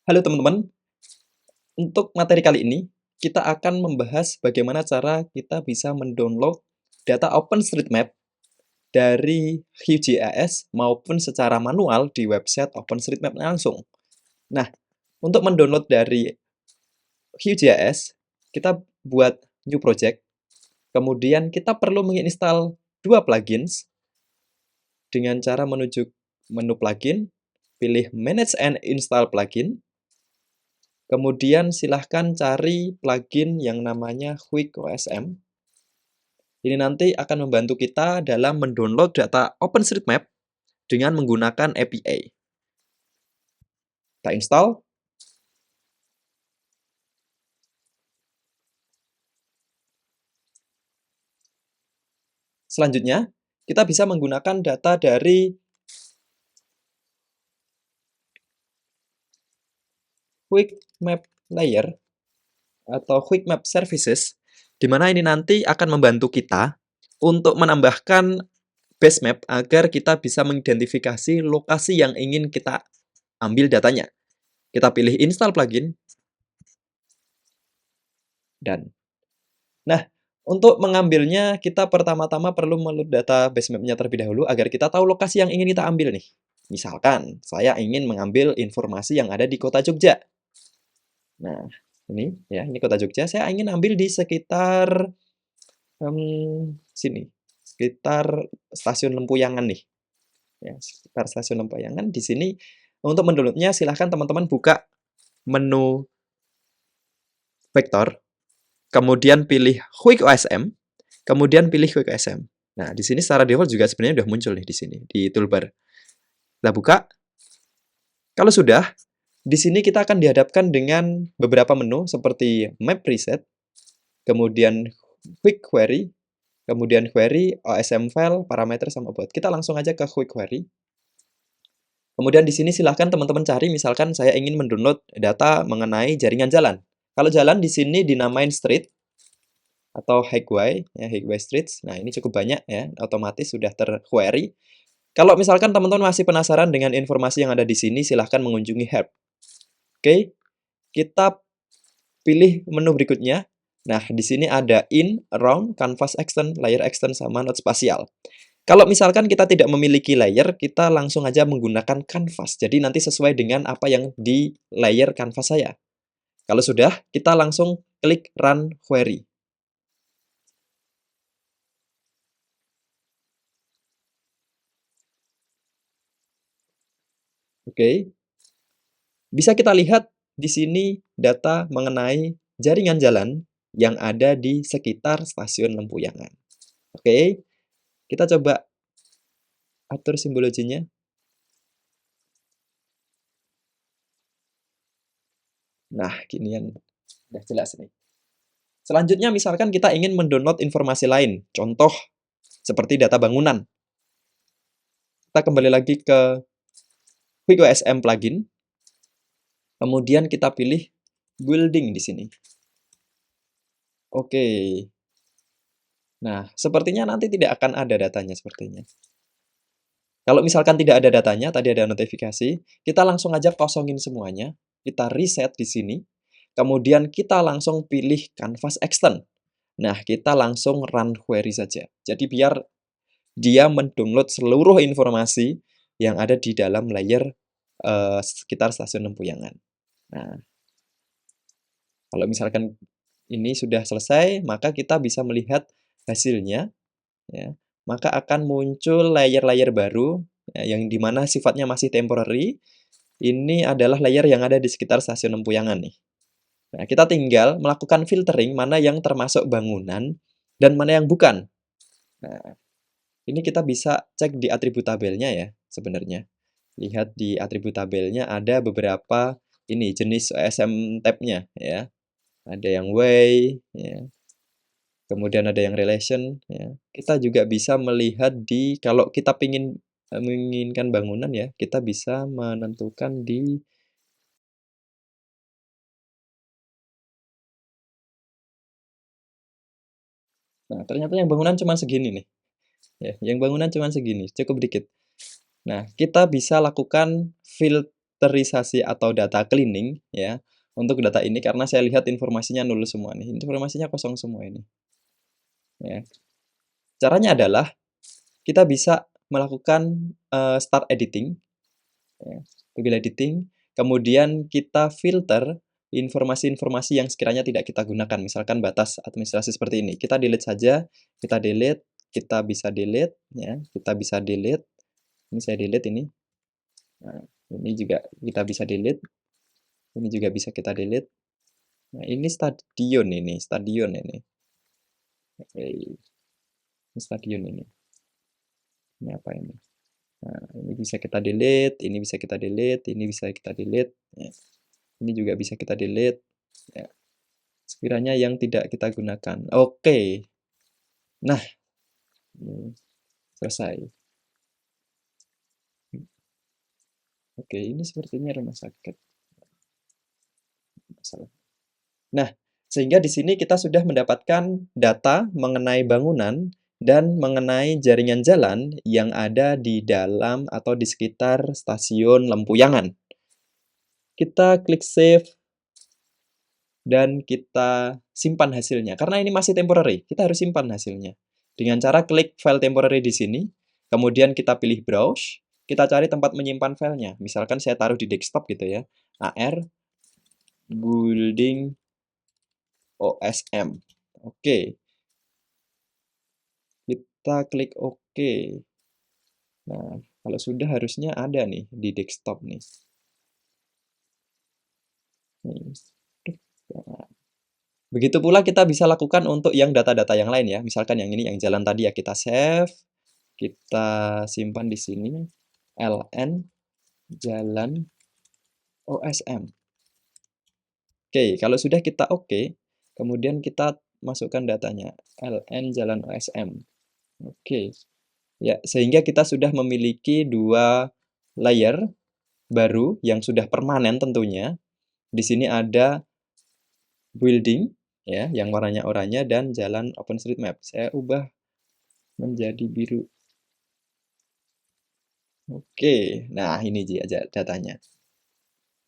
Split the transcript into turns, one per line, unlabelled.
Halo teman-teman, untuk materi kali ini kita akan membahas bagaimana cara kita bisa mendownload data OpenStreetMap dari Vue.js maupun secara manual di website OpenStreetMap langsung. Nah, untuk mendownload dari Vue.js, kita buat new project, kemudian kita perlu menginstal dua plugins dengan cara menuju menu plugin, pilih Manage and Install Plugin. Kemudian silahkan cari plugin yang namanya QuickOSM. Ini nanti akan membantu kita dalam mendownload data OpenStreetMap dengan menggunakan API. Kita install. Selanjutnya, kita bisa menggunakan data dari Quick Map Layer atau Quick Map Services, di mana ini nanti akan membantu kita untuk menambahkan base map agar kita bisa mengidentifikasi lokasi yang ingin kita ambil datanya. Kita pilih install plugin, dan nah, untuk mengambilnya kita pertama-tama perlu meload data base map-nya terlebih dahulu agar kita tahu lokasi yang ingin kita ambil nih. Misalkan, saya ingin mengambil informasi yang ada di kota Jogja. Nah, ini kota Jogja. Saya ingin ambil di sekitar sini, sekitar stasiun Lempuyangan nih. Ya, sekitar stasiun Lempuyangan. Di sini, untuk mendownloadnya silahkan teman-teman buka menu vektor, kemudian pilih QuickOSM, kemudian pilih QuickOSM. Nah, di sini secara default juga sebenarnya udah muncul nih di sini, di toolbar. Kita buka. Kalau sudah, di sini kita akan dihadapkan dengan beberapa menu seperti Map Preset, kemudian Quick Query, kemudian Query, OSM File, Parameter, sama About. Kita langsung aja ke Quick Query. Kemudian di sini silahkan teman-teman cari, misalkan saya ingin mendownload data mengenai jaringan jalan. Kalau jalan di sini dinamain street, atau Highway, ya, Highway Streets. Nah, ini cukup banyak ya, otomatis sudah terquery. Kalau misalkan teman-teman masih penasaran dengan informasi yang ada di sini, silahkan mengunjungi help. Oke, kita pilih menu berikutnya. Nah, di sini ada in, around, canvas extend, layer extend, sama node spasial. Kalau misalkan kita tidak memiliki layer, kita langsung aja menggunakan canvas. Jadi nanti sesuai dengan apa yang di layer canvas saya. Kalau sudah, kita langsung klik run query. Oke, bisa kita lihat di sini data mengenai jaringan jalan yang ada di sekitar stasiun Lempuyangan. Oke, kita coba atur simbologinya. Nah, ginian udah jelas nih. Selanjutnya, misalkan kita ingin mendownload informasi lain, contoh seperti data bangunan. Kita kembali lagi ke QuickOSM plugin, kemudian kita pilih building di sini. Oke. Nah, sepertinya nanti tidak akan ada datanya sepertinya. Kalau misalkan tidak ada datanya, tadi ada notifikasi, kita langsung aja kosongin semuanya, kita reset di sini, kemudian kita langsung pilih canvas extend. Nah, kita langsung run query saja. Jadi biar dia mendownload seluruh informasi yang ada di dalam layer sekitar stasiun Lempuyangan. Nah, kalau misalkan ini sudah selesai, maka kita bisa melihat hasilnya, ya. Maka akan muncul layer-layer baru, ya, yang dimana sifatnya masih temporary. Ini adalah layer yang ada di sekitar stasiun Lempuyangan nih. Nah, kita tinggal melakukan filtering mana yang termasuk bangunan dan mana yang bukan. Nah, ini kita bisa cek di atribut tabelnya ya sebenarnya. Lihat di atribut tabelnya ada beberapa ini jenis OSM tab-nya ya. Ada yang way, ya. Kemudian ada yang relation, ya. Kita juga bisa melihat di kalau kita menginginkan bangunan ya, kita bisa menentukan di nah, ternyata yang bangunan cuma segini nih. Ya, yang bangunan cuma segini, cukup dikit. Nah, kita bisa lakukan filterisasi atau data cleaning ya, untuk data ini karena saya lihat informasinya nol semua nih, informasinya kosong semua ini, ya. Caranya adalah kita bisa melakukan, start editing, ya, Google Editing, kemudian kita filter informasi-informasi yang sekiranya tidak kita gunakan, misalkan batas administrasi seperti ini, kita delete saja, kita delete, kita bisa delete, ya, kita bisa delete, ini saya delete ini. Nah, ini juga kita bisa delete, ini juga bisa kita delete. Nah, ini stadion ini, Oke, ini stadion ini. Ini apa ini? Nah, ini bisa kita delete, ini bisa kita delete, ini bisa kita delete, ya. Ini juga bisa kita delete, ya. Sekiranya yang tidak kita gunakan. Oke. Nah, ini selesai. Oke, ini sepertinya rumah sakit. Masalah. Nah, sehingga di sini kita sudah mendapatkan data mengenai bangunan dan mengenai jaringan jalan yang ada di dalam atau di sekitar stasiun Lempuyangan. Kita klik save dan kita simpan hasilnya. Karena ini masih temporary, kita harus simpan hasilnya. Dengan cara klik file temporary di sini, kemudian kita pilih browse, kita cari tempat menyimpan filenya. Misalkan saya taruh di desktop gitu ya, AR Building OSM. Oke, kita klik OK. Nah, kalau sudah harusnya ada nih di desktop nih. Nah, begitu pula kita bisa lakukan untuk yang data-data yang lain ya. Misalkan yang ini, yang jalan tadi ya, kita save, kita simpan di sini, LN jalan OSM. Oke, kalau sudah kita oke, kemudian kita masukkan datanya, LN jalan OSM. Oke, ya, sehingga kita sudah memiliki dua layer baru yang sudah permanen tentunya. Di sini ada building, ya, yang warnanya oranye dan jalan OpenStreetMap. Saya ubah menjadi biru. Oke, nah ini dia datanya.